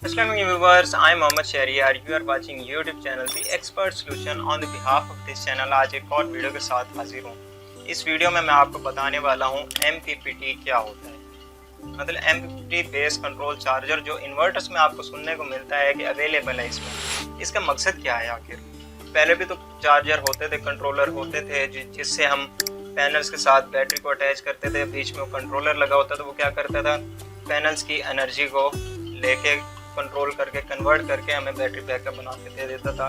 Assalamu alaikum viewers, I am Mohammad Shahriar. You are watching YouTube channel The Expert Solution. On the behalf of this channel आज एक और video के साथ हाजिर हूँ। इस वीडियो में मैं आपको बताने वाला हूँ MPPT क्या होता है। मतलब MPPT बेस कंट्रोल चार्जर जो इन्वर्टर्स में आपको सुनने को मिलता है कि अवेलेबल है इसमें, इसका मकसद क्या है आखिर। पहले भी तो चार्जर होते थे, कंट्रोलर होते थे जिससे हम पैनल्स के साथ बैटरी को अटैच करते थे, बीच में वो कंट्रोलर लगा होता था। वो क्या करता था, पैनल्स की एनर्जी को लेके कंट्रोल करके कन्वर्ट करके हमें बैटरी बैकअप बना के दे देता था।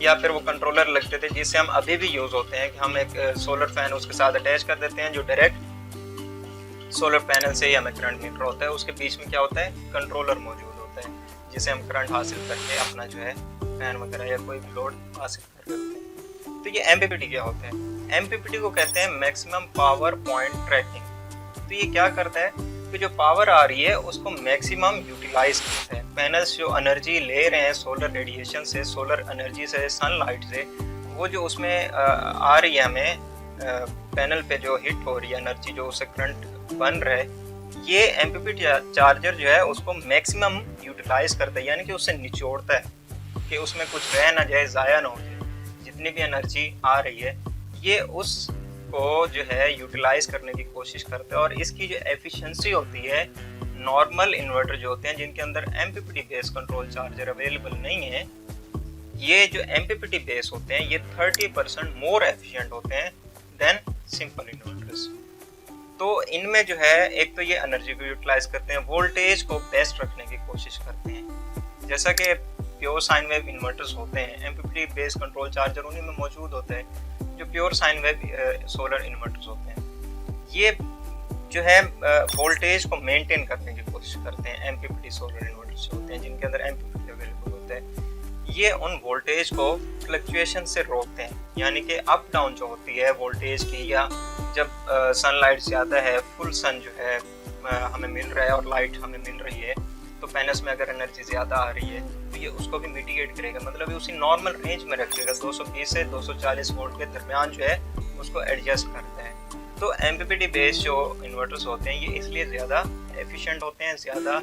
या फिर वो कंट्रोलर लगते थे जिससे हम अभी भी यूज़ होते हैं कि हम एक सोलर फैन उसके साथ अटैच कर देते हैं जो डायरेक्ट सोलर पैनल से ही हमें करंट मिल रहा होता है। उसके बीच में क्या होता है, कंट्रोलर मौजूद होता है जिससे हम करंट हासिल करके अपना जो है फैन वगैरह या कोई भी लोड हासिल कर लेते हैं। तो ये MPPT क्या होता है, MPPT को कहते हैं मैक्सिमम पावर पॉइंट ट्रैकिंग। तो ये क्या करता है कि जो पावर आ रही है उसको मैक्सिमम यूटिलाइज करता है। पैनल्स जो एनर्जी ले रहे हैं सोलर रेडिएशन से, सोलर एनर्जी से, सनलाइट से, वो जो उसमें आ रही है हमें पैनल पे जो हिट हो रही है एनर्जी, जो उससे करंट बन रहा है, ये MPPT चार्जर जो है उसको मैक्सिमम यूटिलाइज करता है, यानी कि उससे निचोड़ता है कि उसमें कुछ रह ना जाए, ज़ाया ना हो जाए। जितनी भी एनर्जी आ रही है ये उसको जो है यूटिलाइज करने की कोशिश करता है। और इसकी जो एफिशिएंसी होती है, नॉर्मल इन्वर्टर जो होते हैं जिनके अंदर MPPT base control charger available नहीं है, ये जो MPPT बेस होते हैं ये 30% मोर एफिशिएंट होते हैं देन सिंपल इन्वर्टर्स। तो इनमें जो है एक तो ये एनर्जी को यूटिलाइज करते हैं, वोल्टेज को बेस्ट रखने की कोशिश करते हैं। जैसा कि प्योर साइन वेव इन्वर्टर्स होते हैं, MPPT बेस कंट्रोल चार्जर उन्हीं में मौजूद होते हैं। जो pure sine wave solar inverters होते हैं ये जो है वोल्टेज को मेंटेन करने की कोशिश करते हैं। MPPT सोलर इन्वर्टर्स होते हैं जिनके अंदर MPPT अवेलेबल होता है, ये उन वोल्टेज को फ्लक्चुएशन से रोकते हैं। यानी कि अप डाउन जो होती है वोल्टेज की, या जब सनलाइट ज़्यादा है, फुल सन जो है हमें मिल रहा है और लाइट हमें मिल रही है, तो पैनल्स में अगर एनर्जी ज़्यादा आ रही है तो ये उसको भी मिटिगेट करेगा, मतलब उसी नॉर्मल रेंज में रखेगा। 220 से 240 वोल्ट के दरमियान जो है उसको एडजस्ट करता है। तो MPPT बेस्ड जो इन्वर्टर्स होते हैं ये इसलिए ज़्यादा एफिशिएंट होते हैं, ज़्यादा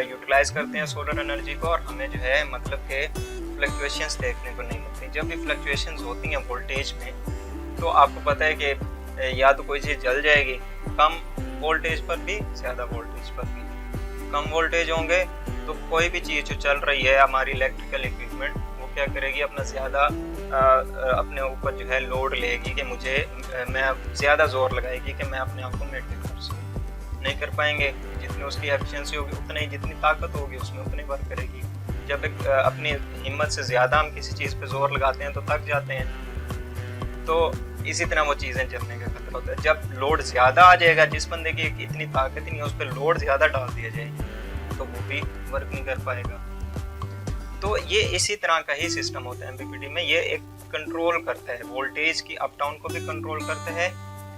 यूटिलाइज करते हैं सोलर एनर्जी को, और हमें जो है मतलब के फ्लक्चुएशंस देखने को नहीं मिलती। जब भी फ्लक्चुएशंस होती हैं वोल्टेज में तो आपको पता है कि या तो कोई चीज़ जल जाएगी कम वोल्टेज पर भी, ज़्यादा वोल्टेज पर भी। कम वोल्टेज होंगे तो कोई भी चीज़ जो चल रही है हमारी इलेक्ट्रिकल इक्विपमेंट, वो क्या करेगी, अपना ज़्यादा अपने ऊपर जो है लोड लेगी कि मैं ज़्यादा जोर लगाएगी कि मैं अपने आप को मेंटेन कर सकूँ। नहीं कर पाएंगे, जितनी उसकी एफिशिएंसी होगी उतनी ही, जितनी ताकत होगी उसमें उतनी वर्क करेगी। जब अपनी हिम्मत से ज़्यादा हम किसी चीज़ पे जोर लगाते हैं तो थक जाते हैं। तो इसी तरह वो चीज़ें जलने का खतरा होता है। जब लोड ज़्यादा आ जाएगा, जिस बंदे की इतनी ताकत ही नहीं है, उस पर लोड ज़्यादा डाल दिया जाए तो वो भी वर्क नहीं कर पाएगा। तो ये इसी तरह का ही सिस्टम होता है MPPT में। ये एक कंट्रोल करता है, वोल्टेज की अप डाउन को भी कंट्रोल करता है,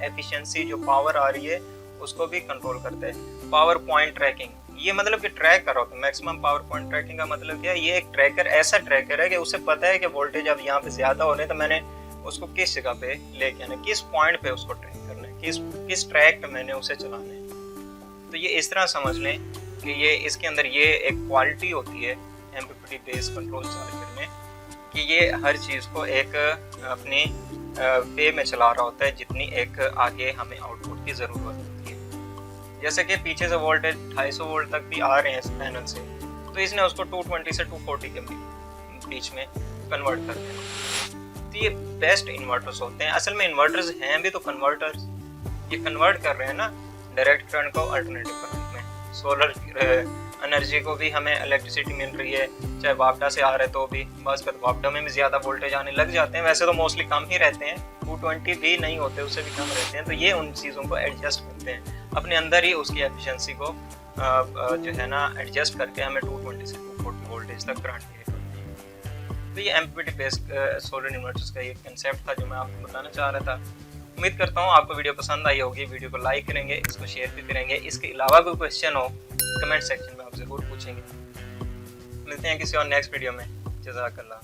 एफिशिएंसी जो पावर आ रही है उसको भी कंट्रोल करता है। पावर पॉइंट ट्रैकिंग, ये मतलब कि ट्रैक कर रहा होता है। मैक्सिमम पावर पॉइंट ट्रैकिंग का मतलब क्या है, ये एक ट्रैकर, ऐसा ट्रैकर है कि उसे पता है कि वोल्टेज अब यहाँ पे ज़्यादा हो रहे हैं तो मैंने उसको किस जगह पे लेके आना है, किस पॉइंट पे उसको ट्रैक करना है, किस ट्रैक पे मैंने उसे चलाना है। तो ये इस तरह समझ लें कि ये इसके अंदर ये एक क्वालिटी होती है MPPT बेस कंट्रोल चार्जर में कि ये हर चीज़ को एक अपनी वे में चला रहा होता है जितनी एक आगे हमें आउटपुट की ज़रूरत होती है। जैसे कि पीछे से वोल्टेज 250 वोल्ट तक भी आ रहे हैं इस पैनल से, तो इसने उसको 220 से 240 के बीच में कन्वर्ट कर दिया। तो ये बेस्ट इन्वर्टर्स होते हैं। असल में इन्वर्टर्स हैं भी तो कन्वर्टर्स, ये कन्वर्ट कर रहे हैं ना डायरेक्ट करंट को अल्टरनेटिव करंट में। सोलर एनर्जी को भी हमें इलेक्ट्रिसिटी मिल रही है, चाहे वापडा से आ रहे तो भी, बस कर वापडा में भी ज़्यादा वोल्टेज आने लग जाते हैं। वैसे तो मोस्टली कम ही रहते हैं, 220 भी नहीं होते, उससे भी कम रहते हैं। तो ये उन चीज़ों को एडजस्ट करते हैं अपने अंदर ही, उसकी एफिशिएंसी को जो है ना एडजस्ट करके हमें 220 से 240 वोल्टेज तक करंट दे देते हैं। तो ये MPPT बेस्ड सोलर इन्वर्टर्स का ये कंसेप्ट था जो मैं आपको बताना चाह रहा था। उम्मीद करता हूँ आपको वीडियो पसंद आई होगी। वीडियो को लाइक करेंगे, इसको शेयर भी करेंगे। इसके अलावा कोई क्वेश्चन हो कमेंट सेक्शन में आप ज़रूर पूछेंगे। मिलते हैं किसी और नेक्स्ट वीडियो में। जज़ाकल्लाह।